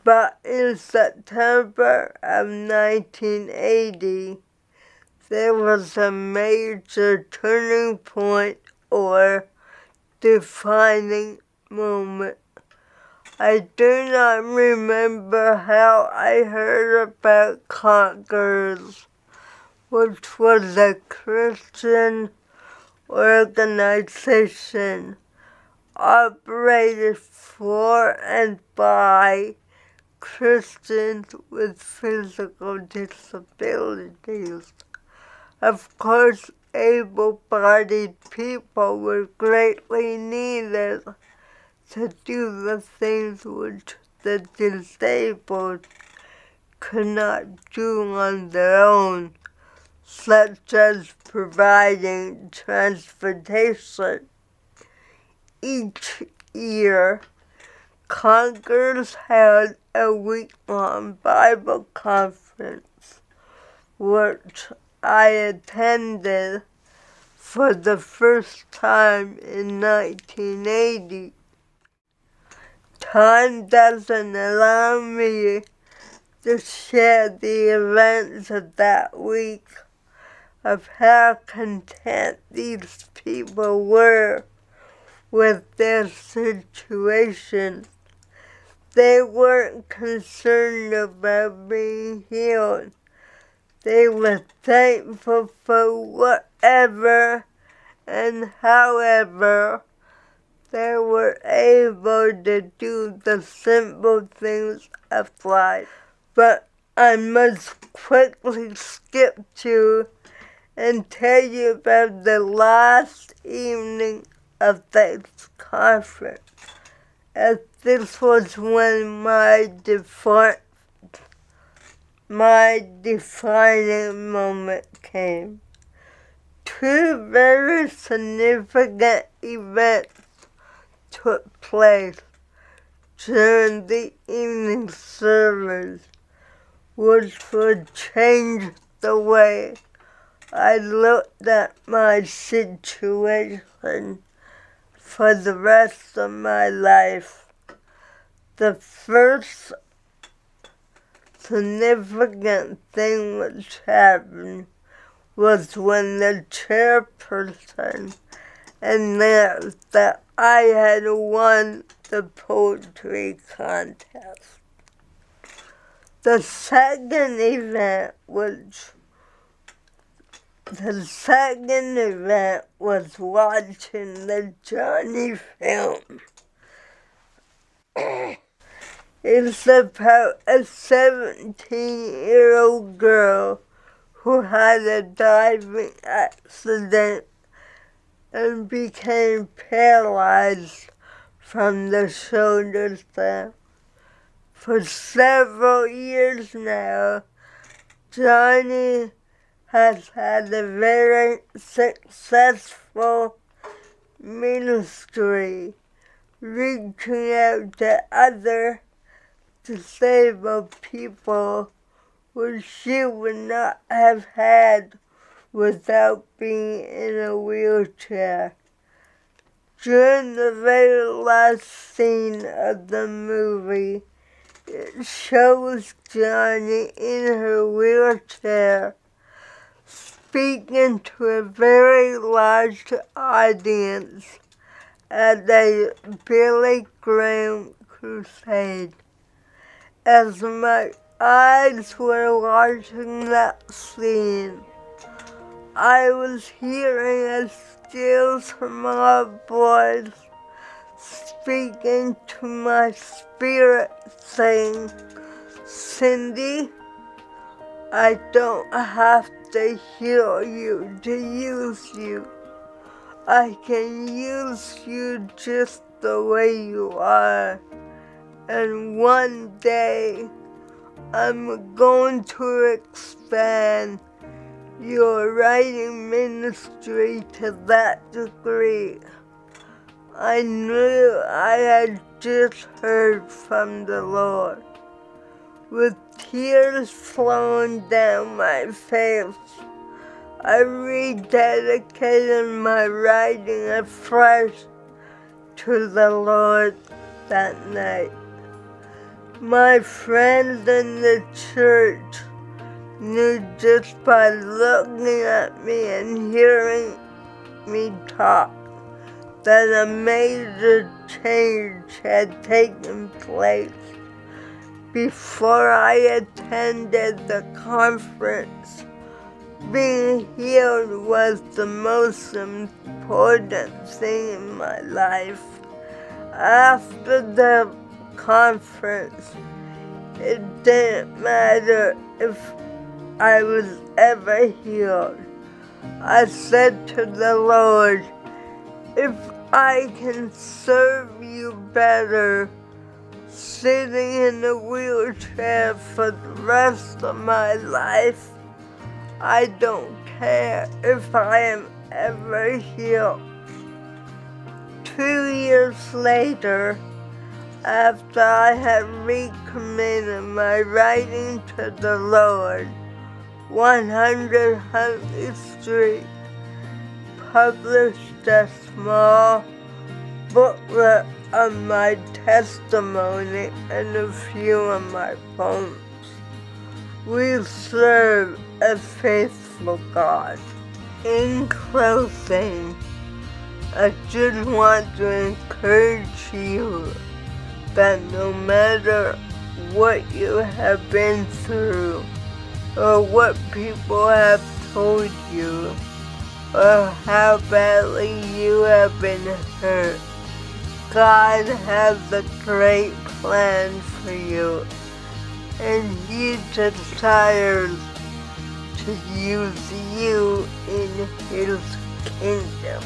But in September of 1980, there was a major turning point or defining moment. I do not remember how I heard about Conquerors, which was a Christian organization operated for and by Christians with physical disabilities. Of course, able-bodied people were greatly needed to do the things which the disabled could not do on their own, such as providing transportation. Each year, Congress held a week-long Bible conference, which I attended for the first time in 1980. Time doesn't allow me to share the events of that week, of how content these people were with their situation. They weren't concerned about being healed. They were thankful for whatever and however they were able to do the simple things of life. But I must quickly skip to and tell you about the last evening of this conference, as this was when my defining moment came. Two very significant events took place during the evening service, which would change the way I looked at my situation for the rest of my life. The first significant thing which happened was when the chairperson announced that I had won the poetry contest. The second event was watching the Johnny film. It's about a 17-year-old girl who had a diving accident and became paralyzed from the shoulders down. For several years now, Johnny has had a very successful ministry, reaching out to other disabled people which she would not have had without being in a wheelchair. During the very last scene of the movie, it shows Johnny in her wheelchair speaking to a very large audience at a Billy Graham crusade. As my eyes were watching that scene, I was hearing a still small voice speaking to my spirit saying, "Cindy, I don't have to heal you to use you. I can use you just the way you are. And one day, I'm going to expand your writing ministry to that degree." I knew I had just heard from the Lord. With tears flowing down my face, I rededicated my writing afresh to the Lord that night. My friends in the church knew just by looking at me and hearing me talk that a major change had taken place. Before I attended the conference, being healed was the most important thing in my life. After the conference, it didn't matter if I was ever healed. I said to the Lord, if I can serve you better sitting in a wheelchair for the rest of my life, I don't care if I am ever healed. 2 years later, after I had recommitted my writing to the Lord, 100 Huntley Street published a small booklet of my testimony and a few of my poems. We serve a faithful God. In closing, I just want to encourage you that no matter what you have been through, or what people have told you, or how badly you have been hurt, God has a great plan for you, and He desires to use you in His kingdom.